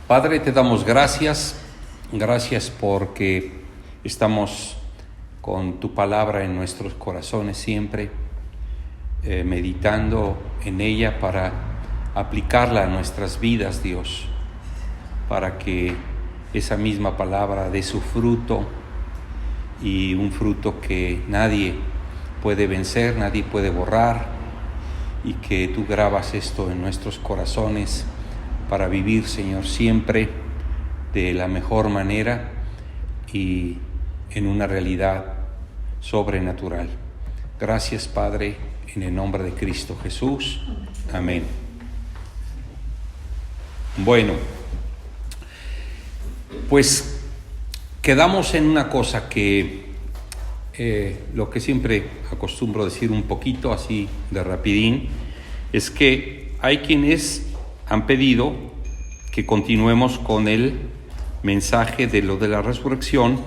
Padre, te damos gracias porque estamos con tu palabra en nuestros corazones siempre, meditando en ella para aplicarla a nuestras vidas, Dios, para que esa misma palabra dé su fruto, y un fruto que nadie puede vencer, nadie puede borrar, y que tú grabas esto en nuestros corazones para vivir, Señor, siempre de la mejor manera y en una realidad sobrenatural. Gracias, Padre, en el nombre de Cristo Jesús. Amén. Bueno, pues quedamos en una cosa que lo que siempre acostumbro decir un poquito así de rapidín, es que hay quienes han pedido que continuemos con el mensaje de lo de la resurrección,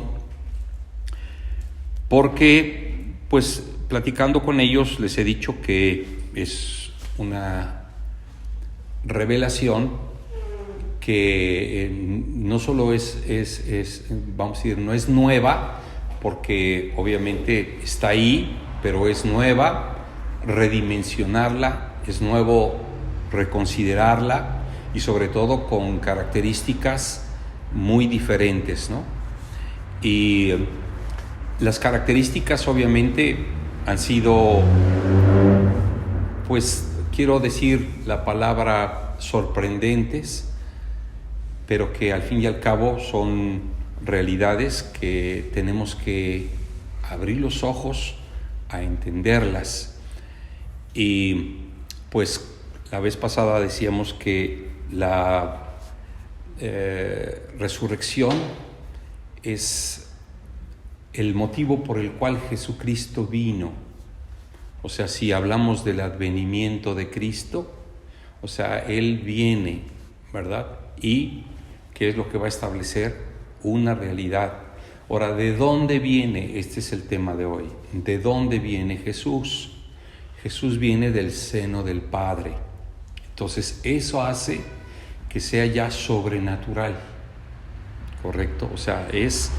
porque pues platicando con ellos les he dicho que es una revelación que no solo es, vamos a decir, no es nueva, porque obviamente está ahí, pero es nueva, redimensionarla, es nuevo reconsiderarla, y sobre todo con características muy diferentes, ¿no? Y las características obviamente han sido, pues quiero decir la palabra sorprendentes, pero que al fin y al cabo son realidades que tenemos que abrir los ojos a entenderlas. Y pues la vez pasada decíamos que la resurrección es el motivo por el cual Jesucristo vino. O sea, si hablamos del advenimiento de Cristo, o sea, Él viene, ¿verdad? Y ¿qué es lo que va a establecer? Una realidad. Ahora, ¿de dónde viene? Este es el tema de hoy. ¿De dónde viene Jesús? Jesús viene del seno del Padre. Entonces, eso hace que sea ya sobrenatural, ¿correcto? O sea, es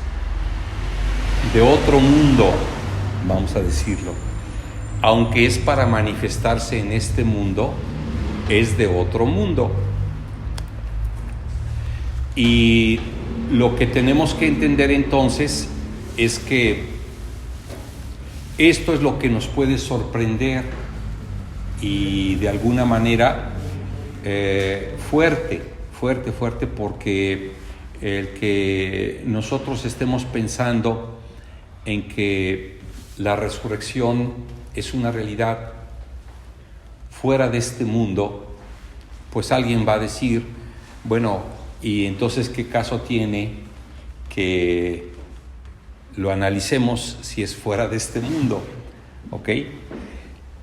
de otro mundo, vamos a decirlo. Aunque es para manifestarse en este mundo, es de otro mundo. Y lo que tenemos que entender entonces es que esto es lo que nos puede sorprender y de alguna manera fuerte, porque el que nosotros estemos pensando en que la resurrección es una realidad fuera de este mundo, pues alguien va a decir, bueno, y entonces ¿qué caso tiene que lo analicemos si es fuera de este mundo? ¿Ok?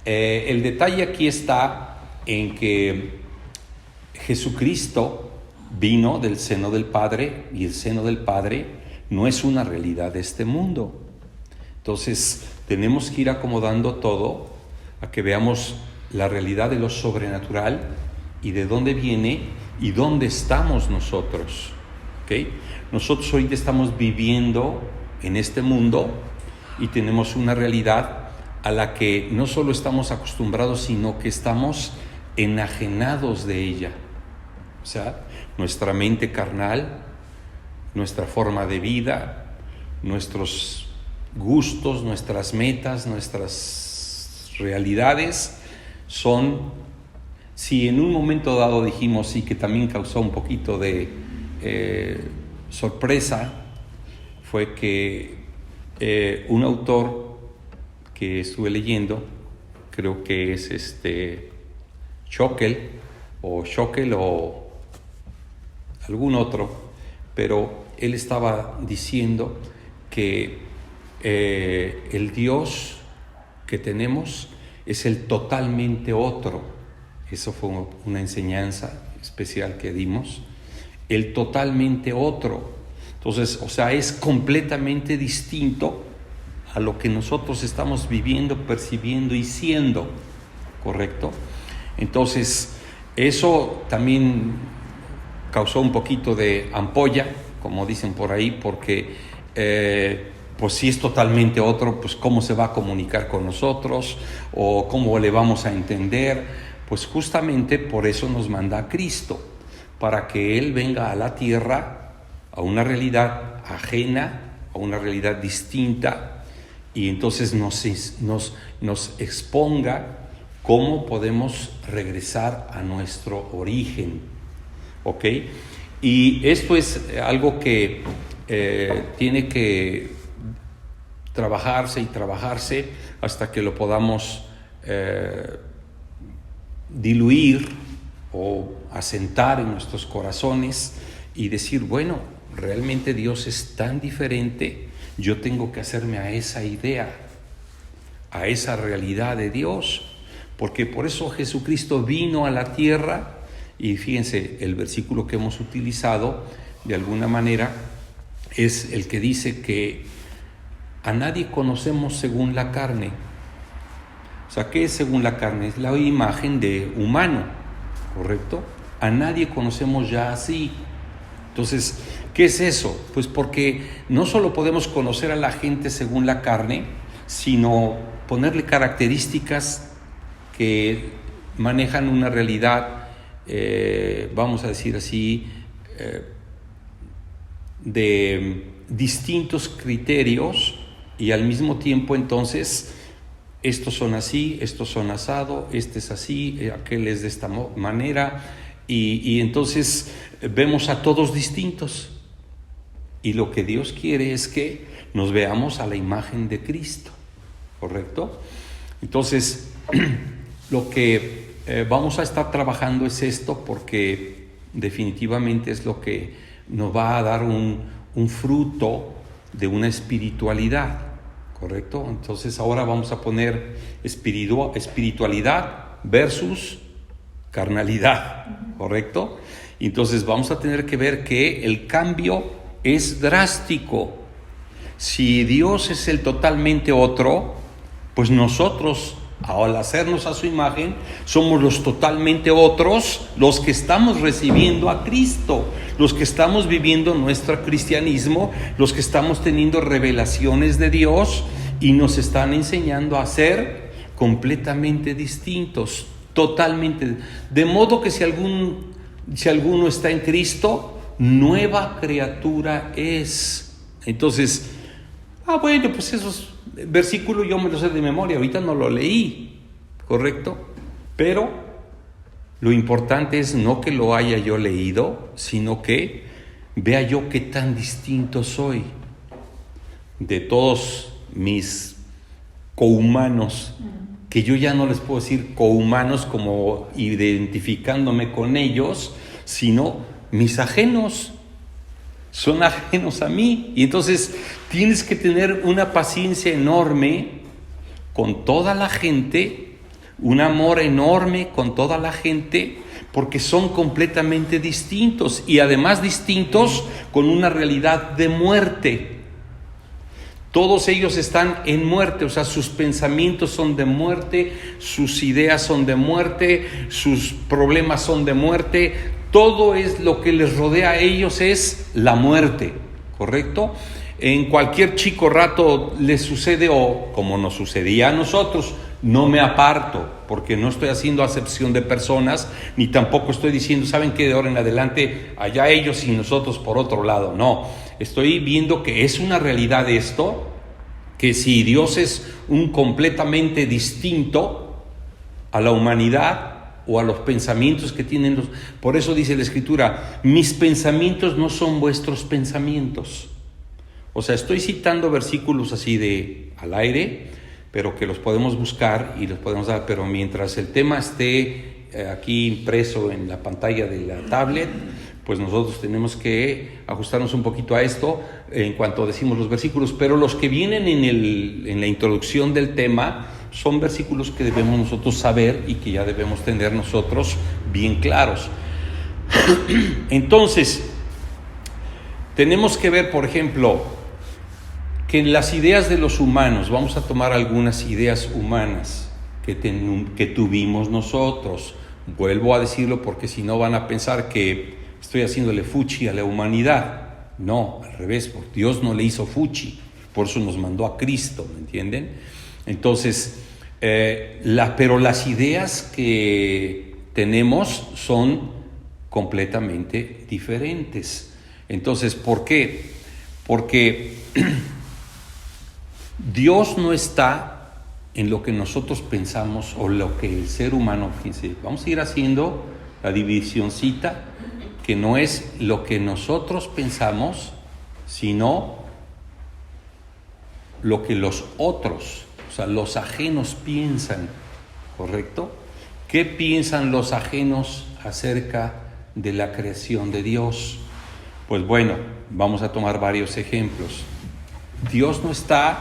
El detalle aquí está en que Jesucristo vino del seno del Padre, y el seno del Padre no es una realidad de este mundo. Entonces tenemos que ir acomodando todo a que veamos la realidad de lo sobrenatural y de dónde viene y dónde estamos nosotros. ¿Okay? Nosotros ahorita estamos viviendo en este mundo y tenemos una realidad a la que no solo estamos acostumbrados, sino que estamos enajenados de ella. O sea, nuestra mente carnal, nuestra forma de vida, nuestros gustos, nuestras metas, nuestras realidades son, si en un momento dado dijimos, y que también causó un poquito de sorpresa, fue que un autor que estuve leyendo, creo que es Schockel o algún otro, pero él estaba diciendo que el Dios que tenemos es el totalmente otro. Eso fue una enseñanza especial que dimos. El totalmente otro. Entonces, o sea, es completamente distinto a lo que nosotros estamos viviendo, percibiendo y siendo, ¿correcto? Entonces, eso también causó un poquito de ampolla, como dicen por ahí, porque pues si es totalmente otro, pues cómo se va a comunicar con nosotros o cómo le vamos a entender. Pues justamente por eso nos manda a Cristo, para que Él venga a la tierra, a una realidad ajena, a una realidad distinta, y entonces nos exponga cómo podemos regresar a nuestro origen, ¿ok? Y esto es algo que tiene que trabajarse hasta que lo podamos diluir o asentar en nuestros corazones y decir, bueno, realmente Dios es tan diferente, yo tengo que hacerme a esa idea, a esa realidad de Dios, porque por eso Jesucristo vino a la tierra. Y fíjense, el versículo que hemos utilizado de alguna manera es el que dice que a nadie conocemos según la carne. O sea, ¿qué es según la carne? Es la imagen de humano, ¿correcto? A nadie conocemos ya así. Entonces, ¿qué es eso? Pues porque no solo podemos conocer a la gente según la carne, sino ponerle características que manejan una realidad, vamos a decir así, de distintos criterios, y al mismo tiempo entonces estos son así, estos son asado, este es así, aquel es de esta manera, y entonces vemos a todos distintos, y lo que Dios quiere es que nos veamos a la imagen de Cristo, ¿correcto? Entonces lo que vamos a estar trabajando es esto, porque definitivamente es lo que nos va a dar un fruto de una espiritualidad, ¿correcto? Entonces ahora vamos a poner espiritualidad versus carnalidad, ¿correcto? Entonces vamos a tener que ver que el cambio es drástico. Si Dios es el totalmente otro, pues nosotros, al hacernos a su imagen, somos los totalmente otros, los que estamos recibiendo a Cristo, los que estamos viviendo nuestro cristianismo, los que estamos teniendo revelaciones de Dios y nos están enseñando a ser completamente distintos, totalmente. De modo que si alguno está en Cristo, nueva criatura es. Entonces, bueno, pues esos versículos yo me los sé de memoria, ahorita no lo leí, ¿correcto? Pero lo importante es no que lo haya yo leído, sino que vea yo qué tan distinto soy de todos mis cohumanos, que yo ya no les puedo decir cohumanos como identificándome con ellos, sino mis ajenos. Son ajenos a mí, y entonces tienes que tener una paciencia enorme con toda la gente, un amor enorme con toda la gente, porque son completamente distintos, y además distintos con una realidad de muerte. Todos ellos están en muerte, o sea, sus pensamientos son de muerte, sus ideas son de muerte, sus problemas son de muerte. Todo es lo que les rodea a ellos es la muerte, ¿correcto? En cualquier chico rato les sucede, o como nos sucedía a nosotros, no me aparto, porque no estoy haciendo acepción de personas, ni tampoco estoy diciendo, ¿saben qué? De ahora en adelante, allá ellos y nosotros por otro lado. No, estoy viendo que es una realidad esto, que si Dios es un completamente distinto a la humanidad, o a los pensamientos que tienen por eso dice la Escritura, mis pensamientos no son vuestros pensamientos. O sea, estoy citando versículos así al aire, pero que los podemos buscar y los podemos dar, pero mientras el tema esté aquí impreso en la pantalla de la tablet, pues nosotros tenemos que ajustarnos un poquito a esto en cuanto decimos los versículos, pero los que vienen en la introducción del tema son versículos que debemos nosotros saber y que ya debemos tener nosotros bien claros. Entonces, tenemos que ver, por ejemplo, que en las ideas de los humanos, vamos a tomar algunas ideas humanas que tuvimos nosotros. Vuelvo a decirlo porque si no van a pensar que estoy haciéndole fuchi a la humanidad. No, al revés, porque Dios no le hizo fuchi, por eso nos mandó a Cristo, ¿me entienden? Entonces, pero las ideas que tenemos son completamente diferentes. Entonces, ¿por qué? Porque Dios no está en lo que nosotros pensamos o lo que el ser humano piense. Vamos a ir haciendo la divisioncita, que no es lo que nosotros pensamos, sino lo que los otros, o sea, los ajenos piensan, ¿correcto? ¿Qué piensan los ajenos acerca de la creación de Dios? Pues bueno, vamos a tomar varios ejemplos. Dios no está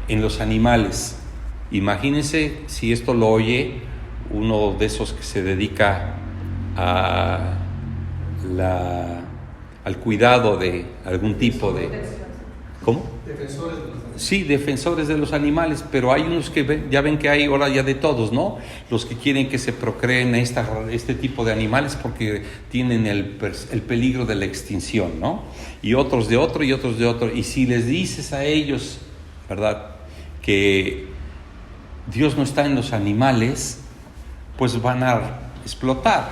en los animales. Imagínense si esto lo oye uno de esos que se dedica al cuidado de algún tipo de... ¿Cómo? Defensores de los animales. Sí, defensores de los animales, pero hay unos que ya ven que hay ahora ya de todos, ¿no? Los que quieren que se procreen este tipo de animales porque tienen el peligro de la extinción, ¿no? Y otros de otro y otros de otro. Y si les dices a ellos, ¿verdad?, que Dios no está en los animales, pues van a explotar.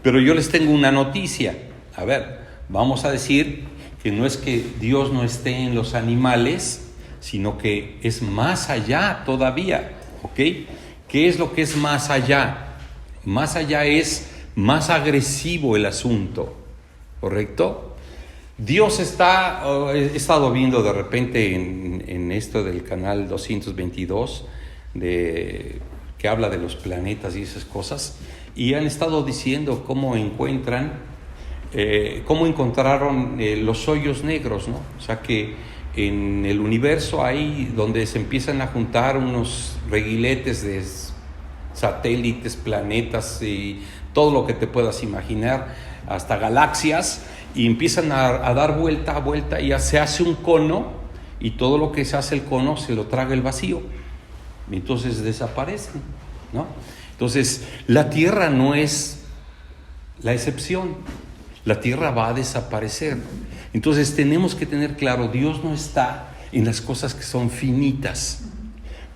Pero yo les tengo una noticia. A ver, vamos a decir que no es que Dios no esté en los animales, sino que es más allá todavía, ¿ok? ¿Qué es lo que es más allá? Más allá es más agresivo el asunto, ¿correcto? Dios está, he estado viendo de repente en esto del canal 222, que habla de los planetas y esas cosas, y han estado diciendo cómo encontraron los hoyos negros, ¿no? O sea que en el universo hay donde se empiezan a juntar unos reguiletes de satélites, planetas y todo lo que te puedas imaginar, hasta galaxias, y empiezan a dar vuelta a vuelta y se hace un cono, y todo lo que se hace el cono se lo traga el vacío, y entonces desaparecen, ¿no? Entonces la Tierra no es la excepción. La Tierra va a desaparecer. Entonces tenemos que tener claro, Dios no está en las cosas que son finitas.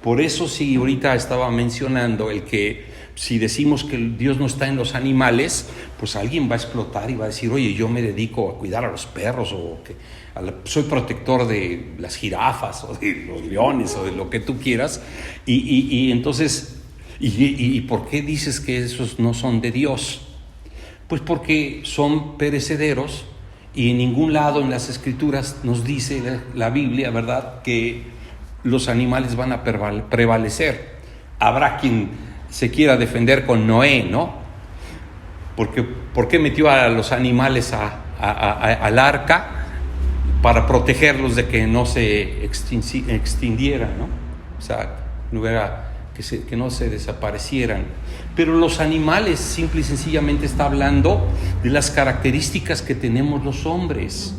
Por eso sí, ahorita estaba mencionando el que si decimos que Dios no está en los animales, pues alguien va a explotar y va a decir, oye, yo me dedico a cuidar a los perros, o que soy protector de las jirafas o de los leones o de lo que tú quieras. Y entonces, ¿y por qué dices que esos no son de Dios? Pues porque son perecederos, y en ningún lado en las Escrituras nos dice la Biblia, ¿verdad?, que los animales van a prevalecer. Habrá quien se quiera defender con Noé, ¿no? Porque ¿por qué metió a los animales al arca? Para protegerlos de que no se extinguieran, ¿no? O sea, que no se desaparecieran. Pero los animales, simple y sencillamente, está hablando de las características que tenemos los hombres.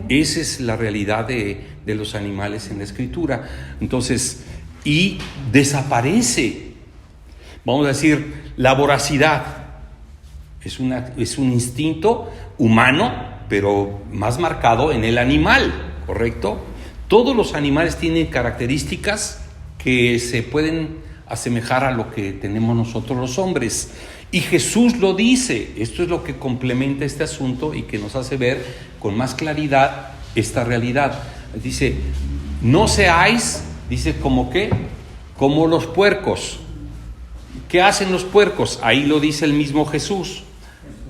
Esa es la realidad de los animales en la Escritura. Entonces, y desaparece. Vamos a decir, la voracidad es un instinto humano, pero más marcado en el animal, ¿correcto? Todos los animales tienen características que se pueden asemejar a lo que tenemos nosotros los hombres. Y Jesús lo dice. Esto es lo que complementa este asunto y que nos hace ver con más claridad esta realidad. Dice, no seáis, dice, ¿como qué? Como los puercos. ¿Qué hacen los puercos? Ahí lo dice el mismo Jesús.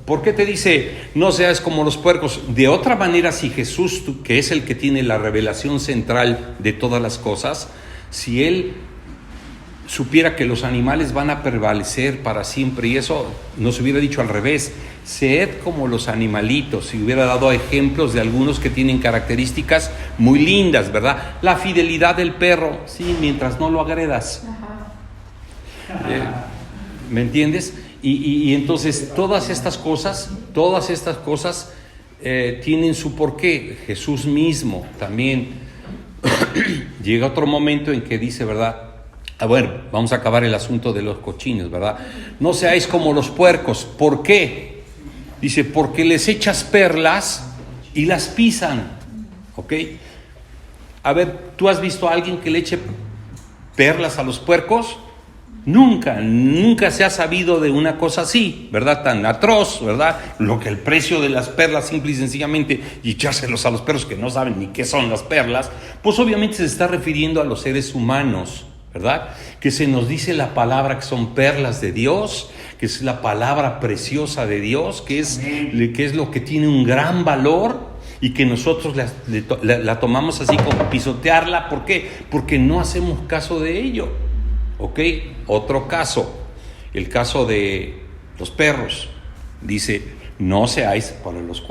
¿Por qué te dice, no seas como los puercos? De otra manera, si Jesús, que es el que tiene la revelación central de todas las cosas, si Él supiera que los animales van a prevalecer para siempre, y eso nos hubiera dicho al revés, sed como los animalitos, y hubiera dado ejemplos de algunos que tienen características muy lindas, ¿verdad? La fidelidad del perro, sí, mientras no lo agredas. ¿Me entiendes? Y entonces todas estas cosas tienen su porqué. Jesús mismo también llega otro momento en que dice, ¿verdad?, Bueno, vamos a acabar el asunto de los cochinos, ¿verdad? No seáis como los puercos. ¿Por qué? Dice, porque les echas perlas y las pisan. ¿Ok? A ver, ¿tú has visto a alguien que le eche perlas a los puercos? Nunca se ha sabido de una cosa así, ¿verdad? Tan atroz, ¿verdad? Lo que el precio de las perlas, simple y sencillamente, y echárselos a los perros que no saben ni qué son las perlas, pues obviamente se está refiriendo a los seres humanos, ¿verdad? Que se nos dice la palabra que son perlas de Dios, que es la palabra preciosa de Dios, que es lo que tiene un gran valor y que nosotros la tomamos así como pisotearla. ¿Por qué? Porque no hacemos caso de ello. ¿Ok? Otro caso, el caso de los perros. Dice, no seáis para los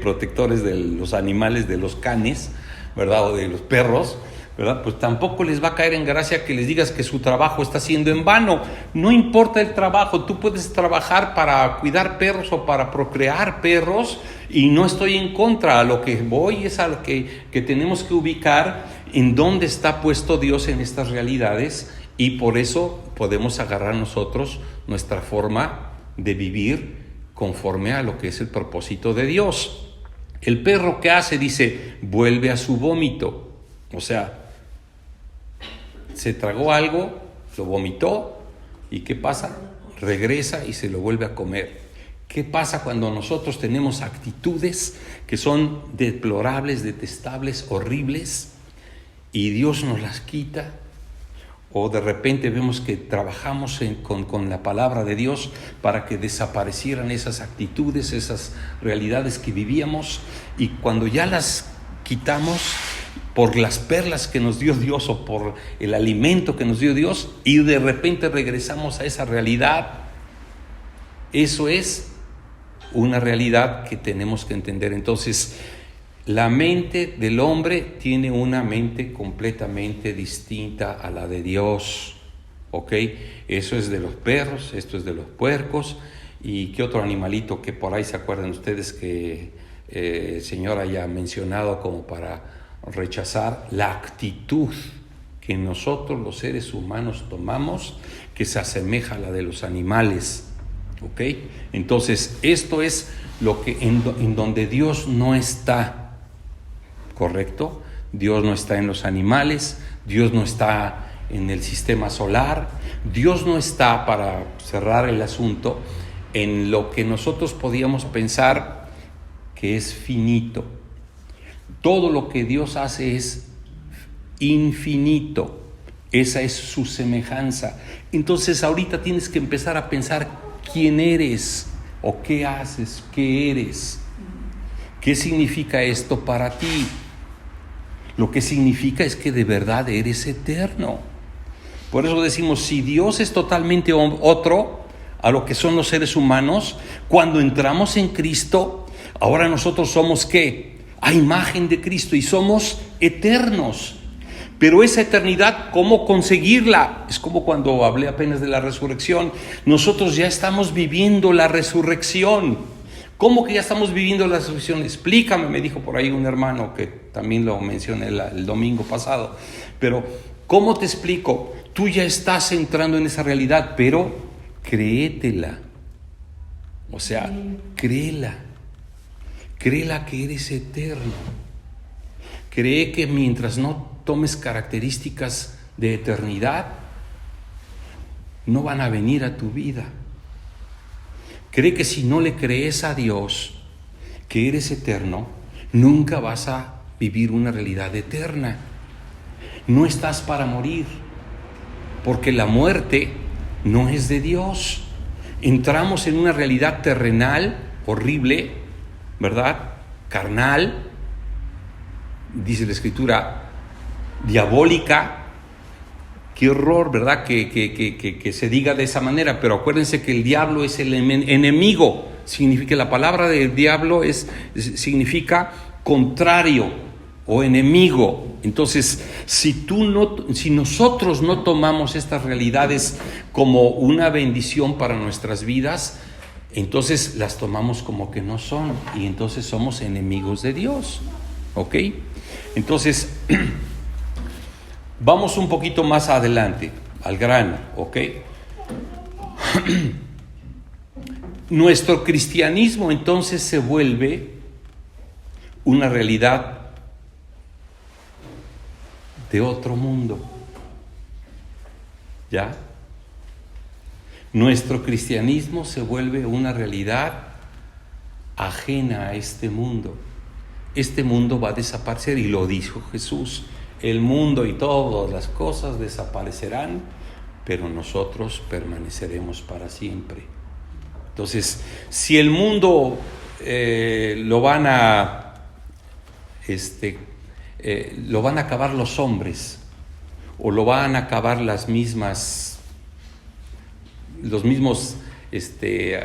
protectores de los animales, de los canes, ¿verdad? O de los perros, ¿verdad? Pues tampoco les va a caer en gracia que les digas que su trabajo está siendo en vano. No importa el trabajo, tú puedes trabajar para cuidar perros o para procrear perros, y no estoy en contra. A lo que voy es a lo que tenemos que ubicar en dónde está puesto Dios en estas realidades, y por eso podemos agarrar nosotros nuestra forma de vivir conforme a lo que es el propósito de Dios. El perro, ¿qué hace? Dice, vuelve a su vómito. O sea, se tragó algo, lo vomitó, ¿y qué pasa? Regresa y se lo vuelve a comer. ¿Qué pasa cuando nosotros tenemos actitudes que son deplorables, detestables, horribles, y Dios nos las quita? O de repente vemos que trabajamos con la palabra de Dios para que desaparecieran esas actitudes, esas realidades que vivíamos, y cuando ya las quitamos por las perlas que nos dio Dios o por el alimento que nos dio Dios, y de repente regresamos a esa realidad, eso es una realidad que tenemos que entender. Entonces, la mente del hombre tiene una mente completamente distinta a la de Dios, ¿ok? Eso es de los perros, esto es de los puercos. ¿Y qué otro animalito que por ahí se acuerdan ustedes que el Señor haya mencionado como para rechazar la actitud que nosotros los seres humanos tomamos, que se asemeja a la de los animales? ¿Ok? Entonces, esto es lo que en donde Dios no está. ¿Correcto? Dios no está en los animales, Dios no está en el sistema solar, Dios no está, para cerrar el asunto, en lo que nosotros podíamos pensar que es finito. Todo lo que Dios hace es infinito, esa es su semejanza. Entonces ahorita tienes que empezar a pensar quién eres, o qué haces, qué eres. ¿Qué significa esto para ti? Lo que significa es que de verdad eres eterno. Por eso decimos, si Dios es totalmente otro a lo que son los seres humanos, cuando entramos en Cristo, ahora nosotros somos ¿qué? A imagen de Cristo, y somos eternos. Pero esa eternidad, ¿cómo conseguirla? Es como cuando hablé apenas de la resurrección. Nosotros ya estamos viviendo la resurrección. ¿Cómo que ya estamos viviendo la resurrección? Explícame, me dijo por ahí un hermano que también lo mencioné el domingo pasado. Pero, ¿cómo te explico? Tú ya estás entrando en esa realidad, pero créetela. O sea, créela. Créela que eres eterno. Cree que mientras no tomes características de eternidad, no van a venir a tu vida. Cree que si no le crees a Dios que eres eterno, nunca vas a vivir una realidad eterna. No estás para morir, porque la muerte no es de Dios. Entramos en una realidad terrenal, horrible, ¿verdad? Carnal, dice la Escritura, diabólica. Qué horror, ¿verdad? Que se diga de esa manera, pero acuérdense que el diablo es el enemigo. Significa, la palabra del diablo significa contrario o enemigo. Entonces, si nosotros no tomamos estas realidades como una bendición para nuestras vidas, entonces las tomamos como que no son, y entonces somos enemigos de Dios. ¿Ok? Entonces, Vamos un poquito más adelante, al grano, ¿ok? Nuestro cristianismo entonces se vuelve una realidad de otro mundo. ¿Ya? Nuestro cristianismo se vuelve una realidad ajena a este mundo. Este mundo va a desaparecer, y lo dijo Jesús: el mundo y todas las cosas desaparecerán, pero nosotros permaneceremos para siempre. Entonces, si el mundo lo van a acabar los hombres, o lo van a acabar los mismos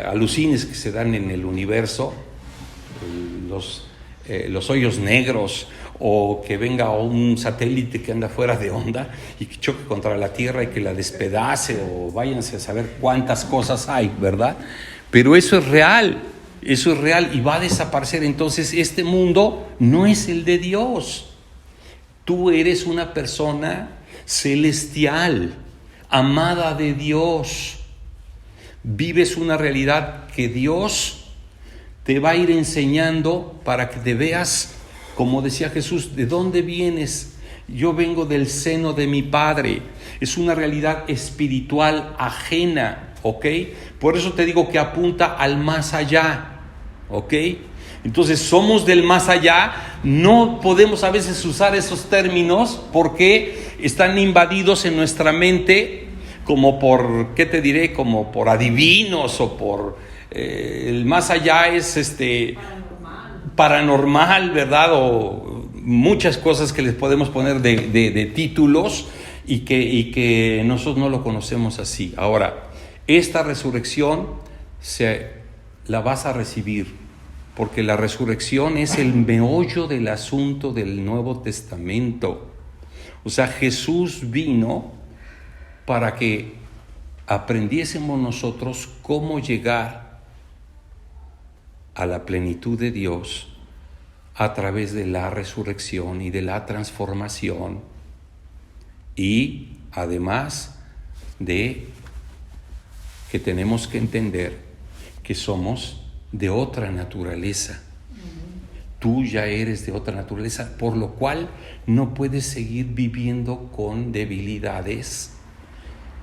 alucines que se dan en el universo, los hoyos negros, o que venga un satélite que anda fuera de onda y que choque contra la Tierra y que la despedace, o váyanse a saber cuántas cosas hay, ¿verdad? Pero eso es real y va a desaparecer. Entonces este mundo no es el de Dios. Tú eres una persona celestial, amada de Dios. Vives una realidad que Dios te va a ir enseñando para que te veas, como decía Jesús: ¿de dónde vienes? Yo vengo del seno de mi Padre. Es una realidad espiritual ajena, ¿ok? Por eso te digo que apunta al más allá, ¿ok? Entonces somos del más allá. No podemos a veces usar esos términos porque están invadidos en nuestra mente como por, ¿qué te diré? Como por adivinos, o por el más allá es paranormal, ¿verdad? O muchas cosas que les podemos poner de títulos, y que nosotros no lo conocemos así. Ahora, esta resurrección la vas a recibir, porque la resurrección es el meollo del asunto del Nuevo Testamento. O sea, Jesús vino para que aprendiésemos nosotros cómo llegar a la plenitud de Dios a través de la resurrección y de la transformación, y además de que tenemos que entender que somos de otra naturaleza. Tú ya eres de otra naturaleza, por lo cual no puedes seguir viviendo con debilidades,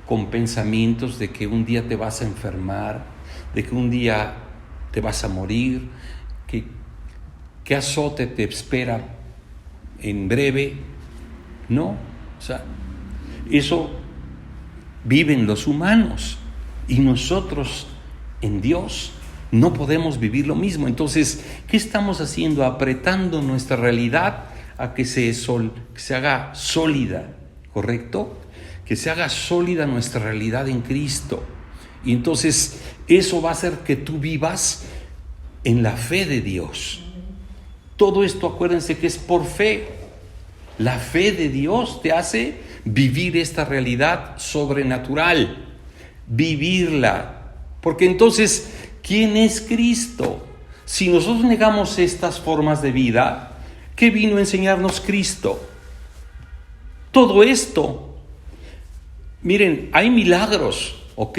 con pensamientos de que un día te vas a enfermar, de que un día te vas a morir, que azote te espera en breve. No, o sea, eso viven los humanos, y nosotros en Dios no podemos vivir lo mismo. Entonces, ¿qué estamos haciendo? Apretando nuestra realidad a que se haga sólida, ¿correcto? Que se haga sólida nuestra realidad en Cristo. Y entonces eso va a hacer que tú vivas en la fe de Dios. Todo esto, acuérdense que es por fe. La fe de Dios te hace vivir esta realidad sobrenatural, vivirla. Porque entonces, ¿quién es Cristo? Si nosotros negamos estas formas de vida, ¿qué vino a enseñarnos Cristo? Todo esto. Miren, hay milagros, ¿ok?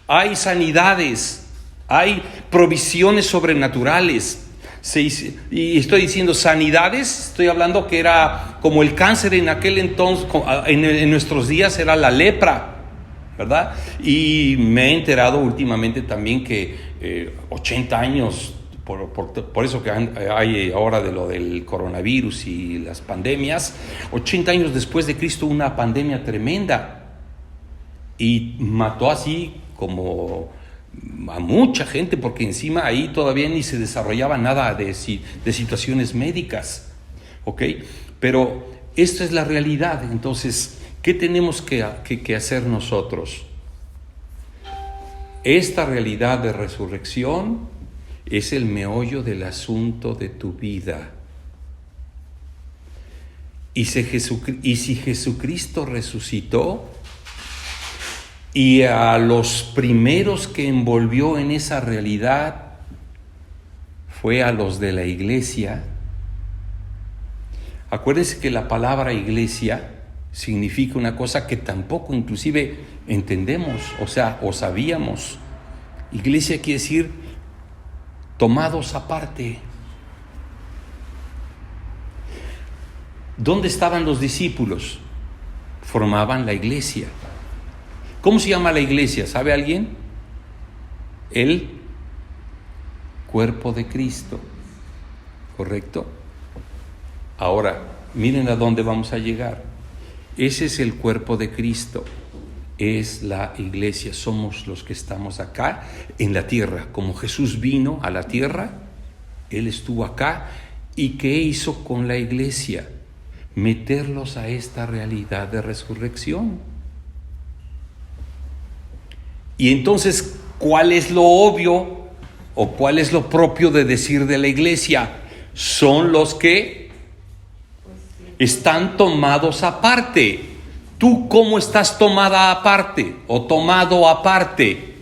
Hay sanidades, hay provisiones sobrenaturales. Y estoy diciendo sanidades, estoy hablando que era como el cáncer en aquel entonces, en nuestros días era la lepra, ¿verdad? Y me he enterado últimamente también que 80 años, por eso que hay ahora de lo del coronavirus y las pandemias, 80 años después de Cristo, una pandemia tremenda. Y mató así como a mucha gente, porque encima ahí todavía ni se desarrollaba nada de situaciones médicas, ¿ok? Pero esta es la realidad. Entonces, ¿qué tenemos que hacer nosotros? Esta realidad de resurrección es el meollo del asunto de tu vida. Y si Jesucristo resucitó, y a los primeros que envolvió en esa realidad fue a los de la iglesia. Acuérdense que la palabra iglesia significa una cosa que tampoco inclusive entendemos, o sabíamos. Iglesia quiere decir tomados aparte. ¿Dónde estaban los discípulos? Formaban la iglesia. ¿Cómo se llama la iglesia? ¿Sabe alguien? El cuerpo de Cristo. ¿Correcto? Ahora, miren a dónde vamos a llegar. Ese es el cuerpo de Cristo. Es la iglesia. Somos los que estamos acá en la tierra. Como Jesús vino a la tierra, Él estuvo acá. ¿Y qué hizo con la iglesia? Meterlos a esta realidad de resurrección. Y entonces, ¿cuál es lo obvio o cuál es lo propio de decir de la iglesia? Son los que están tomados aparte. ¿Tú cómo estás tomada aparte o tomado aparte?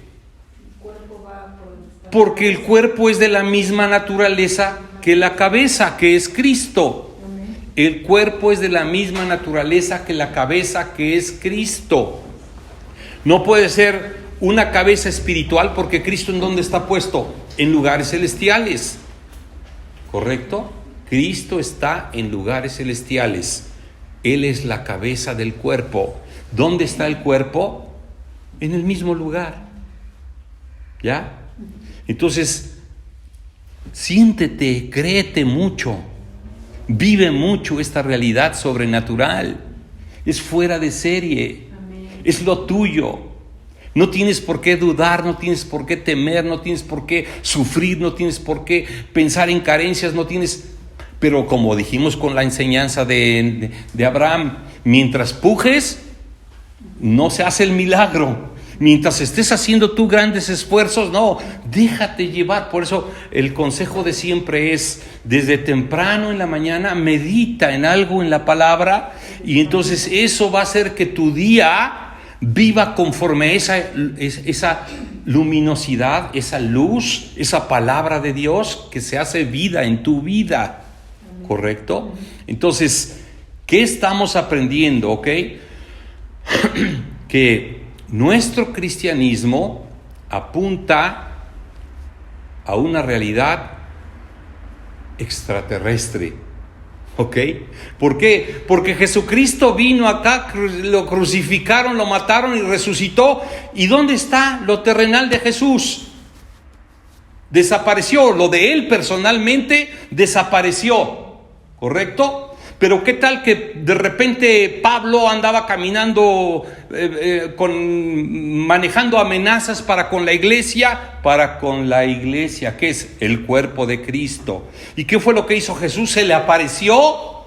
Porque el cuerpo es de la misma naturaleza que la cabeza, que es Cristo. El cuerpo es de la misma naturaleza que la cabeza, que es Cristo. No puede ser una cabeza espiritual porque Cristo, ¿en dónde está puesto? En lugares celestiales. ¿Correcto? Cristo está en lugares celestiales. Él es la cabeza del cuerpo. ¿Dónde está el cuerpo? En el mismo lugar. ¿Ya? Entonces, siéntete, créete mucho. Vive mucho esta realidad sobrenatural. Es fuera de serie. Amén. Es lo tuyo. No tienes por qué dudar, no tienes por qué temer, no tienes por qué sufrir, no tienes por qué pensar en carencias, no tienes... Pero como dijimos con la enseñanza de Abraham, mientras pujes, no se hace el milagro. Mientras estés haciendo tú grandes esfuerzos, no, déjate llevar. Por eso el consejo de siempre es, desde temprano en la mañana, medita en algo en la palabra, y entonces eso va a hacer que tu día viva conforme esa luminosidad, esa luz, esa palabra de Dios que se hace vida en tu vida. ¿Correcto? Entonces, ¿qué estamos aprendiendo? ¿Ok? Que nuestro cristianismo apunta a una realidad extraterrestre. ¿Ok? ¿Por qué? Porque Jesucristo vino acá, lo crucificaron, lo mataron y resucitó. ¿Y dónde está lo terrenal de Jesús? Desapareció. Lo de Él personalmente desapareció. ¿Correcto? Pero ¿qué tal que de repente Pablo andaba caminando, manejando amenazas para con la iglesia, que es el cuerpo de Cristo? ¿Y qué fue lo que hizo Jesús? Se le apareció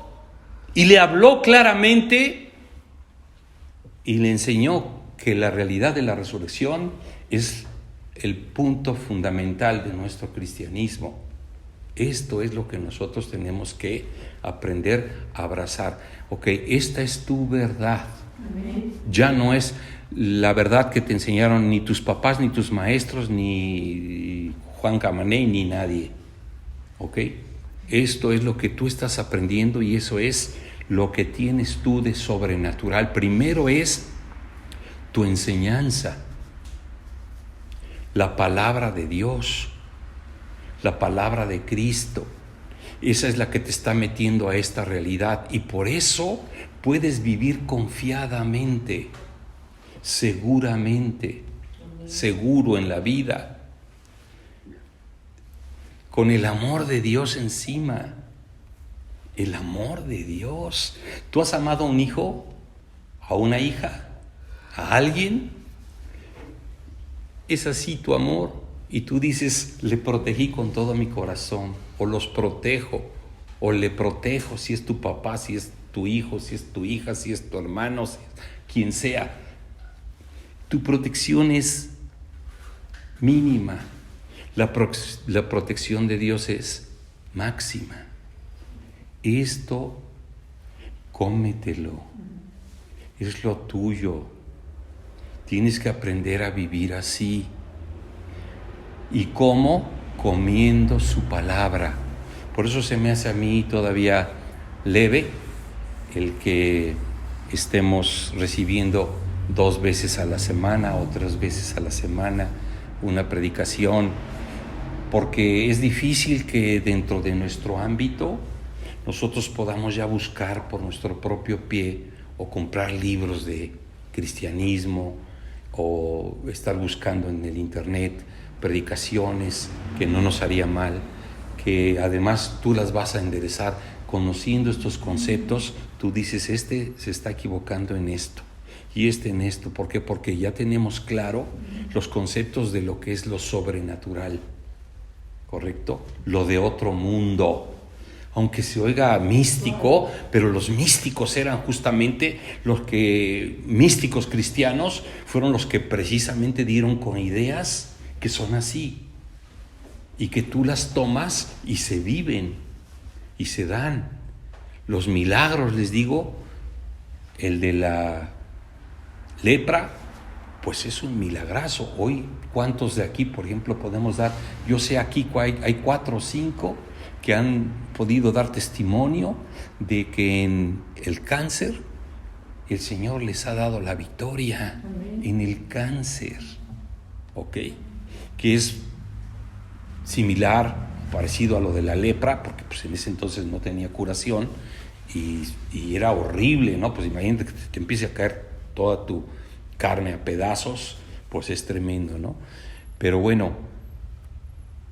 y le habló claramente y le enseñó que la realidad de la resurrección es el punto fundamental de nuestro cristianismo. Esto es lo que nosotros tenemos que aprender a abrazar. Ok, esta es tu verdad. Amén. Ya no es la verdad que te enseñaron ni tus papás, ni tus maestros, ni Juan Camané, ni nadie. Ok, esto es lo que tú estás aprendiendo y eso es lo que tienes tú de sobrenatural. Primero es tu enseñanza, la palabra de Dios. La palabra de Cristo, esa es la que te está metiendo a esta realidad y por eso puedes vivir confiadamente, seguramente, seguro en la vida, con el amor de Dios encima, el amor de Dios. ¿Tú has amado a un hijo, a una hija, a alguien? ¿Es así tu amor? Y tú dices, le protegí con todo mi corazón, o los protejo, o le protejo si es tu papá, si es tu hijo, si es tu hija, si es tu hermano, si es quien sea. Tu protección es mínima. La protección de Dios es máxima. Esto, cómetelo. Es lo tuyo. Tienes que aprender a vivir así. ¿Y cómo? Comiendo su palabra. Por eso se me hace a mí todavía leve el que estemos recibiendo 2 veces a la semana o 3 veces a la semana una predicación, porque es difícil que dentro de nuestro ámbito nosotros podamos ya buscar por nuestro propio pie o comprar libros de cristianismo o estar buscando en el internet predicaciones, que no nos haría mal, que además tú las vas a enderezar conociendo estos conceptos. Tú dices, este se está equivocando en esto y este en esto. ¿Por qué? Porque ya tenemos claro los conceptos de lo que es lo sobrenatural, ¿correcto? Lo de otro mundo. Aunque se oiga místico, pero los místicos eran justamente místicos cristianos fueron los que precisamente dieron con ideas que son así y que tú las tomas y se viven y se dan. Los milagros, les digo, el de la lepra, pues es un milagrazo. Hoy, ¿cuántos de aquí, por ejemplo, podemos dar? Yo sé aquí hay 4 o 5 que han podido dar testimonio de que en el cáncer el Señor les ha dado la victoria. Amén. En el cáncer, ¿ok? Que es similar, parecido a lo de la lepra, porque pues en ese entonces no tenía curación y era horrible, ¿no? Pues imagínate que te empiece a caer toda tu carne a pedazos, pues es tremendo, ¿no? Pero bueno,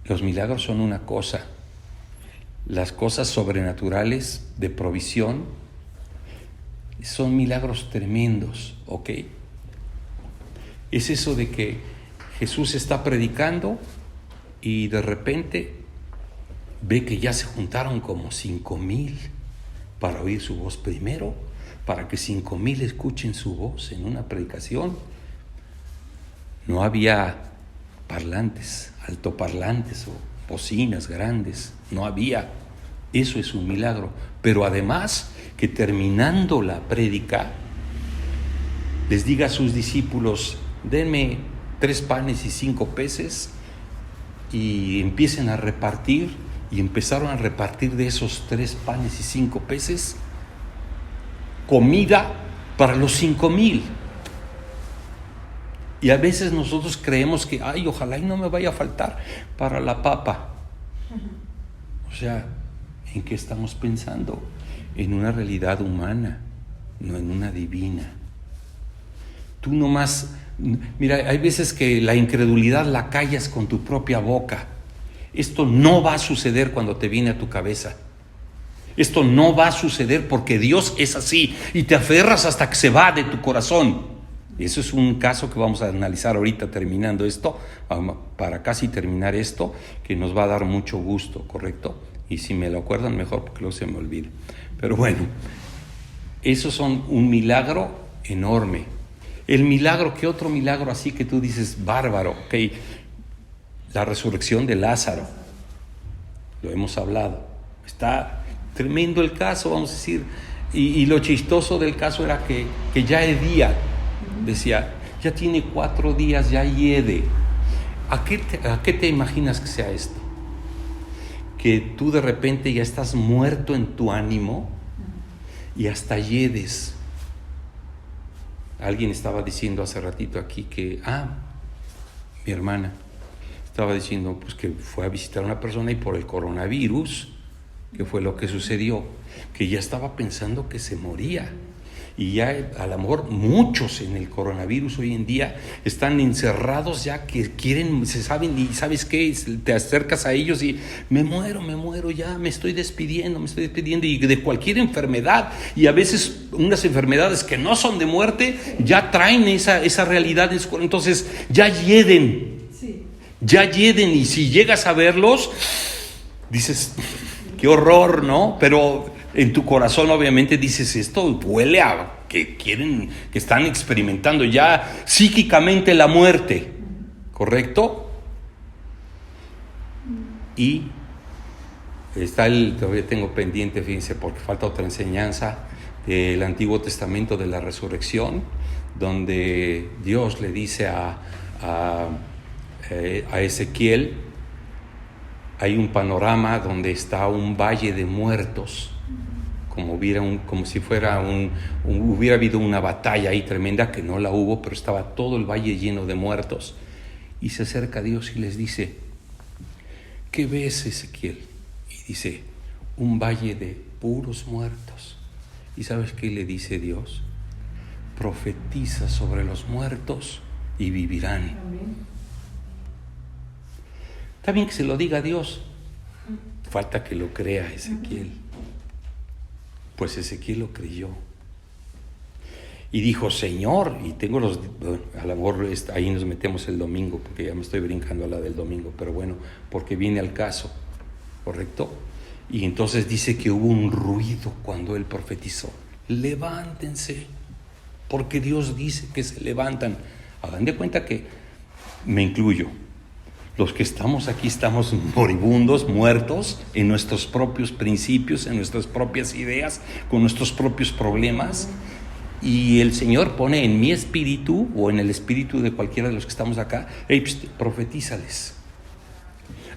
los milagros son una cosa. Las cosas sobrenaturales de provisión son milagros tremendos, ¿ok? Es eso de que Jesús está predicando y de repente ve que ya se juntaron como 5,000 para oír su voz primero, para que 5,000 escuchen su voz en una predicación. No había parlantes, altoparlantes o bocinas grandes, no había. Eso es un milagro. Pero además que terminando la prédica les diga a sus discípulos, denme 3 panes y 5 peces, y empiecen a repartir, y empezaron a repartir de esos 3 panes y 5 peces comida para los 5,000. Y a veces nosotros creemos que, ojalá y no me vaya a faltar para la papa. O sea, ¿en qué estamos pensando? En una realidad humana, no en una divina. Tú nomás, mira, hay veces que la incredulidad la callas con tu propia boca. Esto no va a suceder cuando te viene a tu cabeza. Esto no va a suceder porque Dios es así y te aferras hasta que se va de tu corazón. Eso es un caso que vamos a analizar ahorita terminando esto, para casi terminar esto, que nos va a dar mucho gusto, ¿correcto? Y si me lo acuerdan mejor, porque luego se me olvida. Pero bueno, esos son un milagro enorme. El milagro, ¿qué otro milagro así que tú dices bárbaro? Okay. La resurrección de Lázaro, lo hemos hablado. Está tremendo el caso, vamos a decir. Y lo chistoso del caso era que ya hedía. Decía, ya tiene 4 días, ya hiede. ¿A qué te imaginas que sea esto? Que tú de repente ya estás muerto en tu ánimo y hasta yedes. Alguien estaba diciendo hace ratito aquí que, mi hermana estaba diciendo pues que fue a visitar a una persona y por el coronavirus, que fue lo que sucedió, que ya estaba pensando que se moría. Y ya a lo mejor muchos en el coronavirus hoy en día están encerrados ya, que quieren, se saben, y ¿sabes qué? Te acercas a ellos y me muero ya, me estoy despidiendo y de cualquier enfermedad, y a veces unas enfermedades que no son de muerte ya traen esa realidad, entonces ya hieden, y si llegas a verlos dices, qué horror, ¿no? Pero en tu corazón obviamente dices, esto huele a que están experimentando ya psíquicamente la muerte, ¿correcto? Y todavía tengo pendiente, fíjense, porque falta otra enseñanza del Antiguo Testamento de la resurrección, donde Dios le dice a Ezequiel, hay un panorama donde está un valle de muertos, como si fuera hubiera habido una batalla ahí tremenda, que no la hubo, pero estaba todo el valle lleno de muertos. Y se acerca a Dios y les dice: ¿qué ves, Ezequiel? Y dice: un valle de puros muertos. ¿Y sabes qué le dice Dios? Profetiza sobre los muertos y vivirán. Amén. Está bien que se lo diga a Dios, falta que lo crea Ezequiel. Pues Ezequiel lo creyó y dijo: Señor, y tengo a lo mejor ahí nos metemos el domingo, porque ya me estoy brincando a la del domingo, pero bueno, porque viene al caso, ¿correcto? Y entonces dice que hubo un ruido cuando él profetizó: levántense, porque Dios dice que se levantan. Hagan de cuenta que me incluyo. Los que estamos aquí estamos moribundos, muertos en nuestros propios principios, en nuestras propias ideas, con nuestros propios problemas. Y el Señor pone en mi espíritu o en el espíritu de cualquiera de los que estamos acá: hey, profetízales.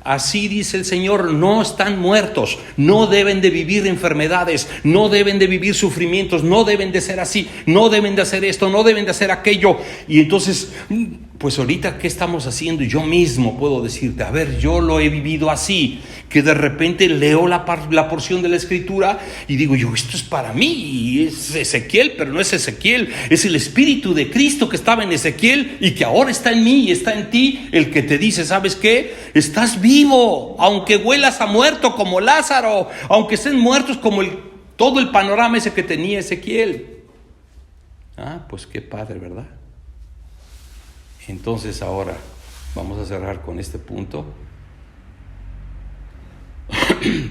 Así dice el Señor: no están muertos, no deben de vivir enfermedades, no deben de vivir sufrimientos, no deben de ser así, no deben de hacer esto, no deben de hacer aquello. Y entonces, pues ahorita, ¿qué estamos haciendo? Yo mismo puedo decirte: a ver, yo lo he vivido así, que de repente leo la porción de la Escritura y digo yo: esto es para mí, y es Ezequiel, pero no es Ezequiel, es el Espíritu de Cristo que estaba en Ezequiel y que ahora está en mí y está en ti, el que te dice: ¿sabes qué? Estás vivo, aunque huelas a muerto como Lázaro, aunque estén muertos como todo el panorama ese que tenía Ezequiel. Pues qué padre, ¿verdad? Entonces ahora vamos a cerrar con este punto,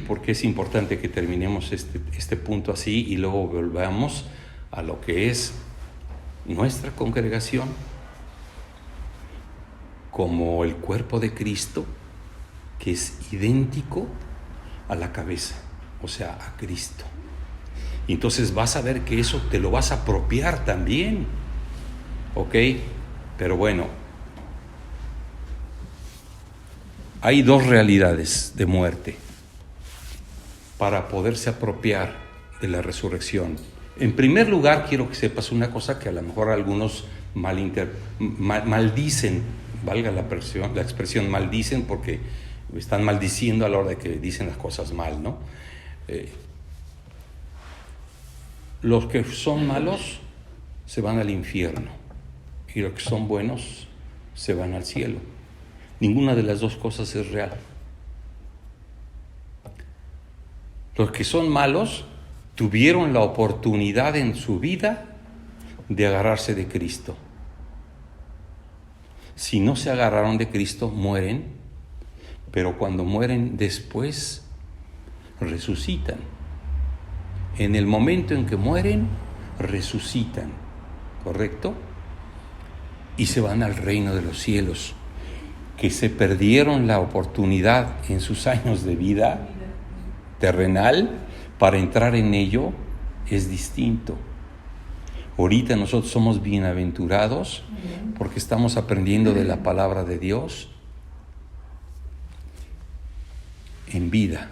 porque es importante que terminemos este punto así y luego volvamos a lo que es nuestra congregación como el cuerpo de Cristo, que es idéntico a la cabeza, o sea, a Cristo. Y entonces vas a ver que eso te lo vas a apropiar también, ¿ok? Pero bueno, hay dos realidades de muerte para poderse apropiar de la resurrección. En primer lugar, quiero que sepas una cosa que a lo mejor algunos maldicen, valga la expresión maldicen, porque están maldiciendo a la hora de que dicen las cosas mal, ¿no? Los que son malos se van al infierno y los que son buenos se van al cielo. Ninguna de las dos cosas es real. Los que son malos tuvieron la oportunidad en su vida de agarrarse de Cristo. Si no se agarraron de Cristo, mueren, pero cuando mueren después resucitan. En el momento en que mueren, resucitan, ¿correcto? Y se van al reino de los cielos. Que se perdieron la oportunidad en sus años de vida terrenal para entrar en ello es distinto. Ahorita nosotros somos bienaventurados porque estamos aprendiendo de la palabra de Dios en vida,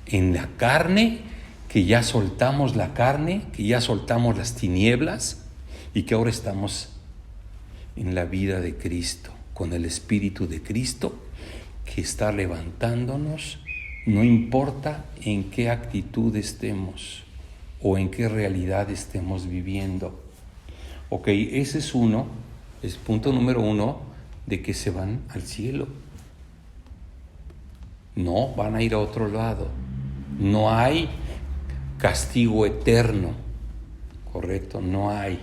en la carne, que ya soltamos la carne, que ya soltamos las tinieblas y que ahora estamos en la vida de Cristo, con el Espíritu de Cristo que está levantándonos, no importa en qué actitud estemos o en qué realidad estemos viviendo. Ok, ese es punto número 1 de que se van al cielo. No van a ir a otro lado. No hay castigo eterno, ¿correcto? No hay.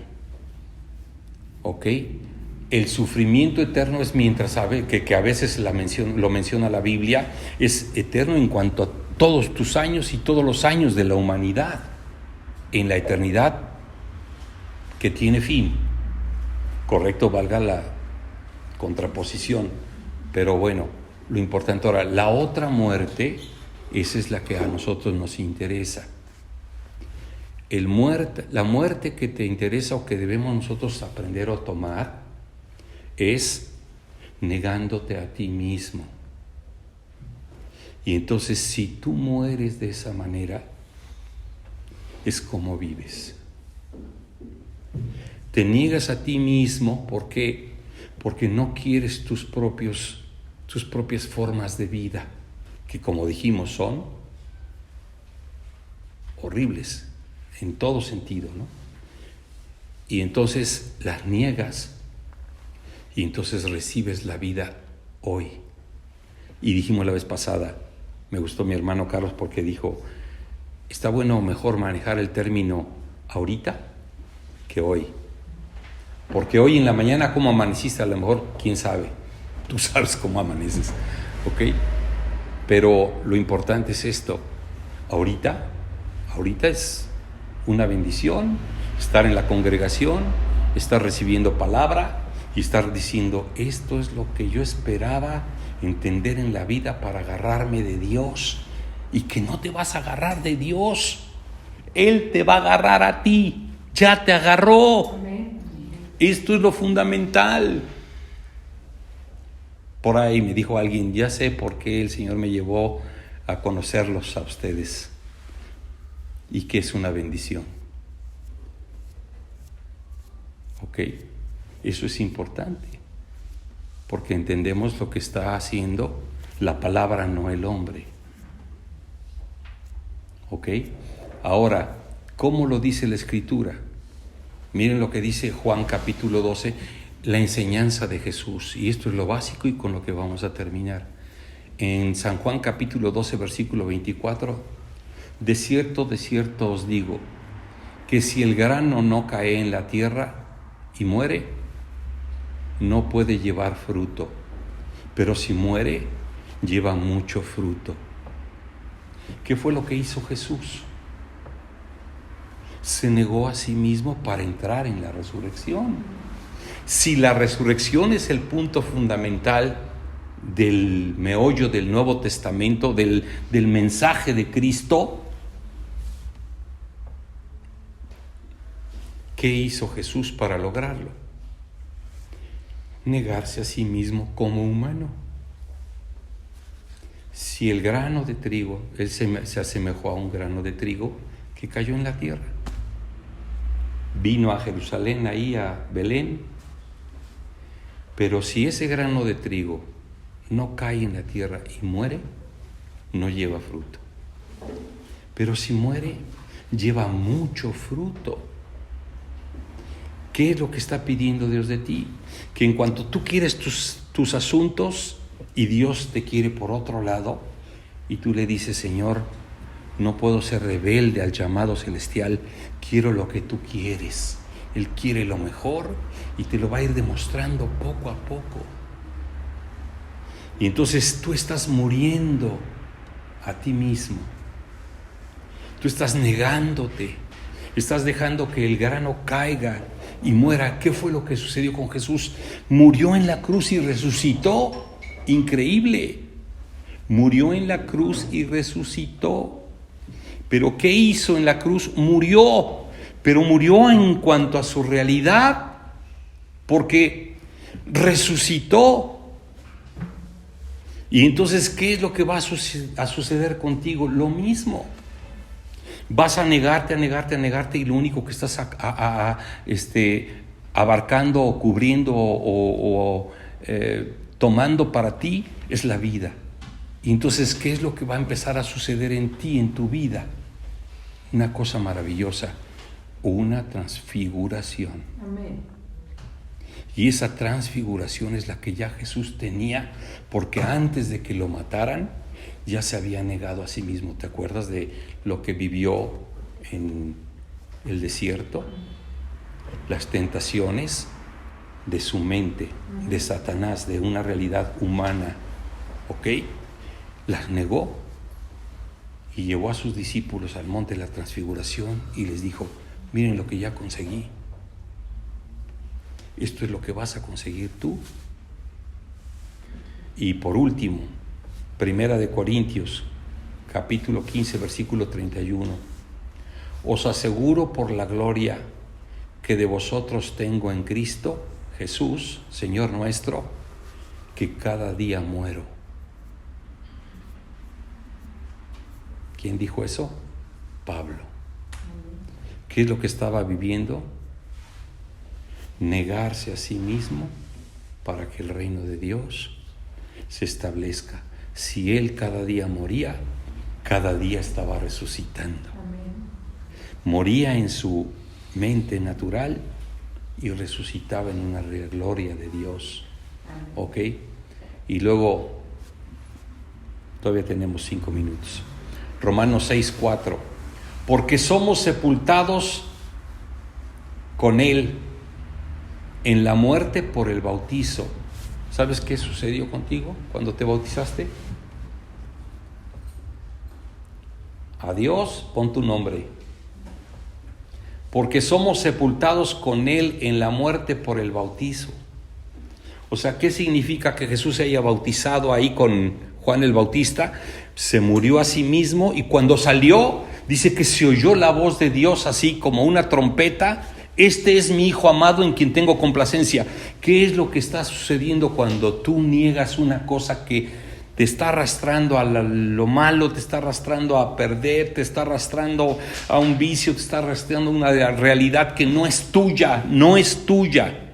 ¿Ok? El sufrimiento eterno es mientras sabe que a veces lo menciona la Biblia, es eterno en cuanto a todos tus años y todos los años de la humanidad, en la eternidad que tiene fin. Correcto, valga la contraposición. Pero bueno, lo importante ahora, la otra muerte, esa es la que a nosotros nos interesa. La muerte que te interesa o que debemos nosotros aprender a tomar es negándote a ti mismo. Y entonces, si tú mueres de esa manera, es cómo vives. Te niegas a ti mismo porque no quieres tus propias formas de vida, que como dijimos son horribles en todo sentido, ¿no? Y entonces las niegas y entonces recibes la vida hoy. Y dijimos la vez pasada, me gustó mi hermano Carlos porque dijo, está bueno mejor manejar el término ahorita que hoy. Porque hoy en la mañana, ¿cómo amaneciste? A lo mejor, quién sabe, tú sabes cómo amaneces, ¿ok? Pero lo importante es esto, ahorita es una bendición estar en la congregación, estar recibiendo palabra y estar diciendo, esto es lo que yo esperaba entender en la vida para agarrarme de Dios, y que no te vas a agarrar de Dios, Él te va a agarrar a ti, ya te agarró. Amén. Esto es lo fundamental. Por ahí me dijo alguien, ya sé por qué el Señor me llevó a conocerlos a ustedes, y que es una bendición. Ok, eso es importante, porque entendemos lo que está haciendo la palabra, no el hombre. Ok, ahora, ¿cómo lo dice la Escritura? Miren lo que dice Juan capítulo 12, la enseñanza de Jesús, y esto es lo básico y con lo que vamos a terminar. En San Juan capítulo 12, versículo 24, de cierto os digo, que si el grano no cae en la tierra y muere, no puede llevar fruto, pero si muere, lleva mucho fruto. ¿Qué fue lo que hizo Jesús? Se negó a sí mismo para entrar en la resurrección. Si la resurrección es el punto fundamental del meollo del Nuevo Testamento, del mensaje de Cristo, ¿qué hizo Jesús para lograrlo? Negarse a sí mismo como humano. Si el grano de trigo, Él se asemejó a un grano de trigo que cayó en la tierra. Vino a Jerusalén, ahí a Belén, pero si ese grano de trigo no cae en la tierra y muere, no lleva fruto. Pero si muere, lleva mucho fruto. ¿Qué es lo que está pidiendo Dios de ti? Que en cuanto tú quieres tus asuntos y Dios te quiere por otro lado, y tú le dices, Señor, no puedo ser rebelde al llamado celestial, quiero lo que tú quieres. Él quiere lo mejor y te lo va a ir demostrando poco a poco. Y entonces tú estás muriendo a ti mismo. Tú estás negándote, estás dejando que el grano caiga y muera. ¿Qué fue lo que sucedió con Jesús? Murió en la cruz y resucitó. Increíble. Murió en la cruz y resucitó. ¿Pero qué hizo en la cruz? Murió, pero murió en cuanto a su realidad, porque resucitó. Y entonces, ¿qué es lo que va a suceder contigo? Lo mismo. Vas a negarte, y lo único que estás abarcando o cubriendo o tomando para ti es la vida. Y entonces, ¿qué es lo que va a empezar a suceder en ti, en tu vida? Una cosa maravillosa, una transfiguración. Amén. Y esa transfiguración es la que ya Jesús tenía, porque antes de que lo mataran, ya se había negado a sí mismo. ¿Te acuerdas de lo que vivió en el desierto? Las tentaciones de su mente, de Satanás, de una realidad humana, ¿ok? Las negó y llevó a sus discípulos al monte de la transfiguración y les dijo, miren lo que ya conseguí. Esto es lo que vas a conseguir tú. Y por último, Primera de Corintios, capítulo 15, versículo 31. Os aseguro por la gloria que de vosotros tengo en Cristo Jesús, Señor nuestro, que cada día muero. ¿Quién dijo eso? Pablo. ¿Qué es lo que estaba viviendo? Negarse a sí mismo para que el reino de Dios se establezca. Si él cada día moría, cada día estaba resucitando. Amén. Moría en su mente natural y resucitaba en una gloria de Dios. ¿Ok? Y luego, todavía tenemos 5 minutos. Romanos 6:4. Porque somos sepultados con Él en la muerte por el bautizo. ¿Sabes qué sucedió contigo cuando te bautizaste? A Dios, pon tu nombre. Porque somos sepultados con Él en la muerte por el bautizo. O sea, ¿qué significa que Jesús se haya bautizado ahí con Juan el Bautista? Se murió a sí mismo y cuando salió, dice que se oyó la voz de Dios así como una trompeta. Este es mi Hijo amado en quien tengo complacencia. ¿Qué es lo que está sucediendo cuando tú niegas una cosa que te está arrastrando a lo malo, te está arrastrando a perder, te está arrastrando a un vicio, te está arrastrando a una realidad que no es tuya, no es tuya?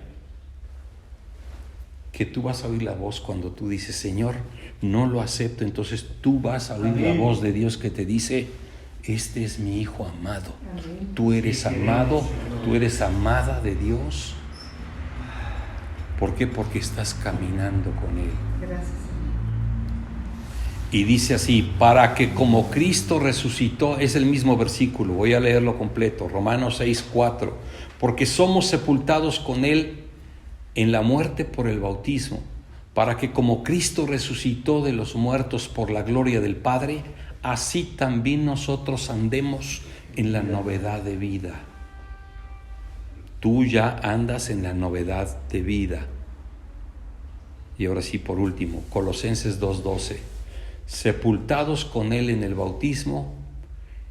Que tú vas a oír la voz cuando tú dices, Señor, no lo acepto. Entonces tú vas a oír la voz de Dios que te dice, este es mi Hijo amado. Amén. Tú eres amado, tú eres amada de Dios. ¿Por qué? Porque estás caminando con Él. Gracias, Señor. Y dice así, para que como Cristo resucitó, es el mismo versículo, voy a leerlo completo, Romanos 6:4, porque somos sepultados con Él en la muerte por el bautismo, para que como Cristo resucitó de los muertos por la gloria del Padre, así también nosotros andemos en la novedad de vida. Tú ya andas en la novedad de vida. Y ahora sí, por último, Colosenses 2:12, sepultados con Él en el bautismo,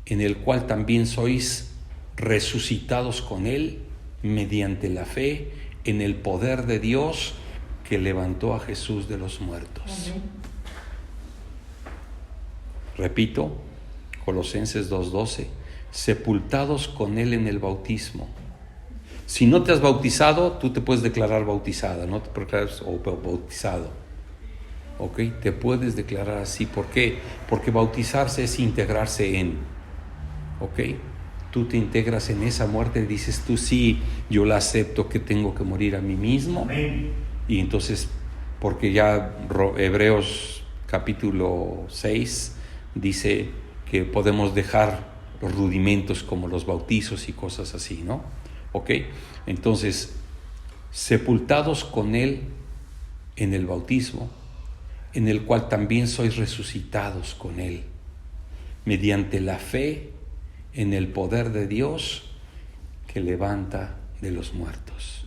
en el cual también sois resucitados con Él mediante la fe en el poder de Dios que levantó a Jesús de los muertos. Amén. Repito, Colosenses 2:12, sepultados con Él en el bautismo. Si no te has bautizado, tú te puedes declarar bautizada, no te declaras bautizado. ¿Ok? Te puedes declarar así. ¿Por qué? Porque bautizarse es integrarse en. ¿Ok? Tú te integras en esa muerte y dices tú, sí, yo la acepto que tengo que morir a mí mismo. Amén. Y entonces, porque ya Hebreos capítulo 6 dice que podemos dejar los rudimentos como los bautizos y cosas así, ¿no? ¿Ok? Entonces, sepultados con Él en el bautismo, en el cual también sois resucitados con Él, mediante la fe en el poder de Dios que levanta de los muertos.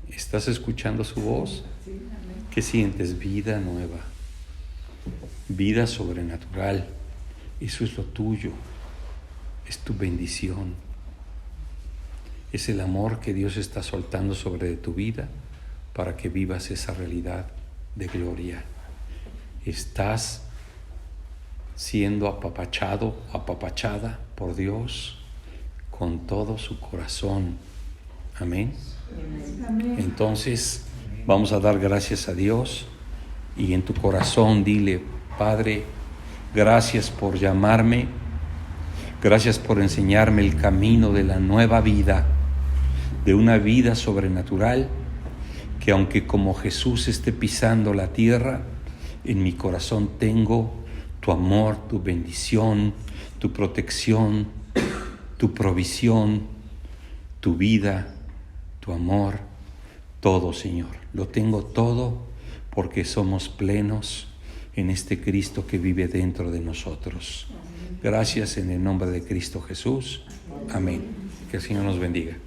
¿Estás escuchando su voz? Sí, amén. ¿Qué sientes? Vida nueva, vida sobrenatural. Eso es lo tuyo, es tu bendición, es el amor que Dios está soltando sobre tu vida para que vivas esa realidad de gloria. Estás siendo apapachado, apapachada por Dios con todo su corazón. Amén. Amén. Entonces vamos a dar gracias a Dios y en tu corazón dile, Padre, gracias por llamarme, gracias por enseñarme el camino de la nueva vida, de una vida sobrenatural, que aunque como Jesús esté pisando la tierra, en mi corazón tengo tu amor, tu bendición, tu protección, tu provisión, tu vida, tu amor, todo, Señor. Lo tengo todo porque somos plenos en este Cristo que vive dentro de nosotros. Gracias en el nombre de Cristo Jesús. Amén. Que el Señor nos bendiga.